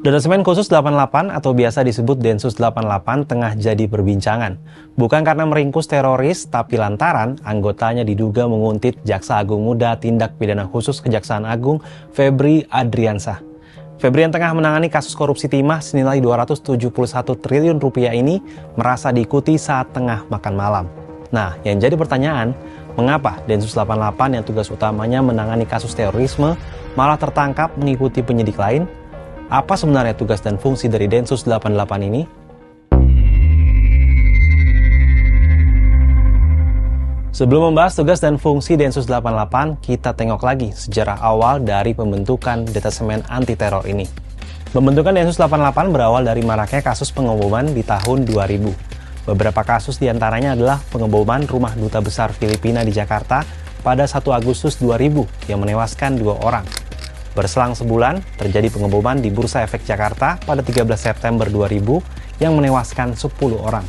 Detasemen Khusus 88 atau biasa disebut Densus 88 tengah jadi perbincangan. Bukan karena meringkus teroris, tapi lantaran anggotanya diduga menguntit Jaksa Agung Muda Tindak Pidana Khusus Kejaksaan Agung Febri Adriansah. Febri yang tengah menangani kasus korupsi timah senilai 271 triliun rupiah ini merasa diikuti saat tengah makan malam. Nah, yang jadi pertanyaan, mengapa Densus 88 yang tugas utamanya menangani kasus terorisme malah tertangkap mengikuti penyidik lain? Apa sebenarnya tugas dan fungsi dari Densus 88 ini? Sebelum membahas tugas dan fungsi Densus 88, kita tengok lagi sejarah awal dari pembentukan Detasemen Anti Teror ini. Pembentukan Densus 88 berawal dari maraknya kasus pengeboman di tahun 2000. Beberapa kasus diantaranya adalah pengeboman rumah duta besar Filipina di Jakarta pada 1 Agustus 2000 yang menewaskan 2 orang. Berselang sebulan, terjadi pengeboman di Bursa Efek Jakarta pada 13 September 2000 yang menewaskan 10 orang.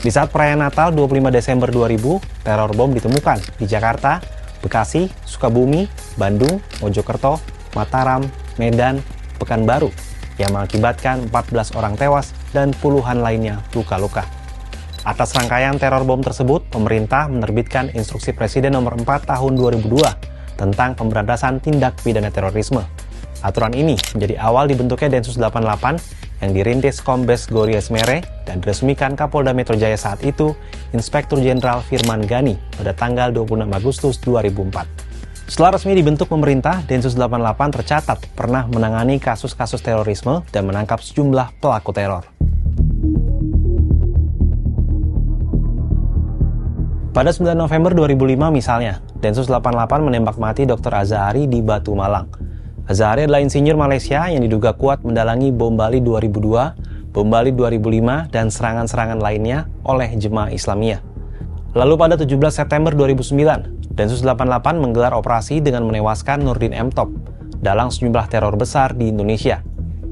Di saat perayaan Natal 25 Desember 2000, teror bom ditemukan di Jakarta, Bekasi, Sukabumi, Bandung, Mojokerto, Mataram, Medan, Pekanbaru yang mengakibatkan 14 orang tewas dan puluhan lainnya luka-luka. Atas rangkaian teror bom tersebut, pemerintah menerbitkan Instruksi Presiden Nomor 4 Tahun 2002 tentang pemberantasan tindak pidana terorisme. Aturan ini menjadi awal dibentuknya Densus 88 yang dirintis Kombes Gori Esmere dan diresmikan Kapolda Metro Jaya saat itu, Inspektur Jenderal Firman Gani pada tanggal 26 Agustus 2004. Setelah resmi dibentuk pemerintah, Densus 88 tercatat pernah menangani kasus-kasus terorisme dan menangkap sejumlah pelaku teror. Pada 9 November 2005 misalnya, Densus 88 menembak mati Dr. Azahari di Batu Malang. Azahari adalah insinyur Malaysia yang diduga kuat mendalangi bom Bali 2002, bom Bali 2005, dan serangan-serangan lainnya oleh jemaah Islamiyah. Lalu pada 17 September 2009, Densus 88 menggelar operasi dengan menewaskan Nurdin M. Top dalam sejumlah teror besar di Indonesia.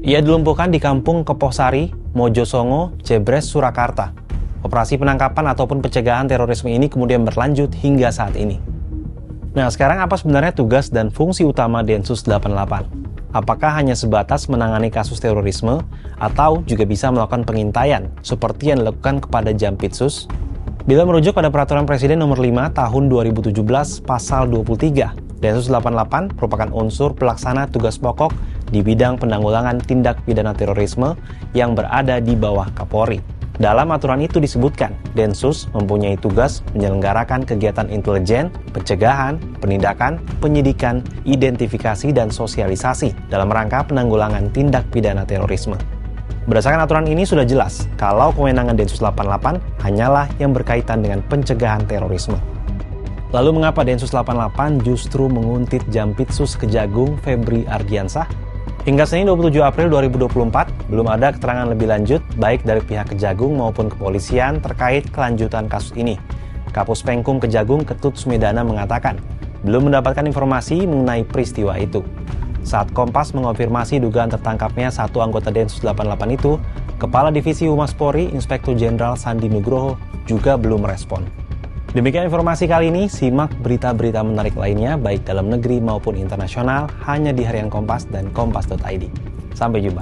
Ia dilumpuhkan di Kampung Keposari, Mojosongo, Jebres, Surakarta. Operasi penangkapan ataupun pencegahan terorisme ini kemudian berlanjut hingga saat ini. Nah, sekarang apa sebenarnya tugas dan fungsi utama Densus 88? Apakah hanya sebatas menangani kasus terorisme atau juga bisa melakukan pengintaian seperti yang dilakukan kepada Jampitsus? Bila merujuk pada Peraturan Presiden Nomor 5 Tahun 2017 Pasal 23, Densus 88 merupakan unsur pelaksana tugas pokok di bidang penanggulangan tindak pidana terorisme yang berada di bawah Kapolri. Dalam aturan itu disebutkan, Densus mempunyai tugas menyelenggarakan kegiatan intelijen, pencegahan, penindakan, penyidikan, identifikasi, dan sosialisasi dalam rangka penanggulangan tindak pidana terorisme. Berdasarkan aturan ini sudah jelas kalau kewenangan Densus 88 hanyalah yang berkaitan dengan pencegahan terorisme. Lalu mengapa Densus 88 justru menguntit Jampitsus Kejagung Febri Ardiansah? Hingga Senin 27 April 2024, belum ada keterangan lebih lanjut baik dari pihak Kejagung maupun kepolisian terkait kelanjutan kasus ini. Kapus Penkum Kejagung Ketut Sumedana mengatakan, belum mendapatkan informasi mengenai peristiwa itu. Saat Kompas mengonfirmasi dugaan tertangkapnya satu anggota Densus 88 itu, Kepala Divisi Humas Polri, Inspektur Jenderal Sandi Nugroho, juga belum merespon. Demikian informasi kali ini, simak berita-berita menarik lainnya baik dalam negeri maupun internasional hanya di Harian Kompas dan kompas.id. Sampai jumpa.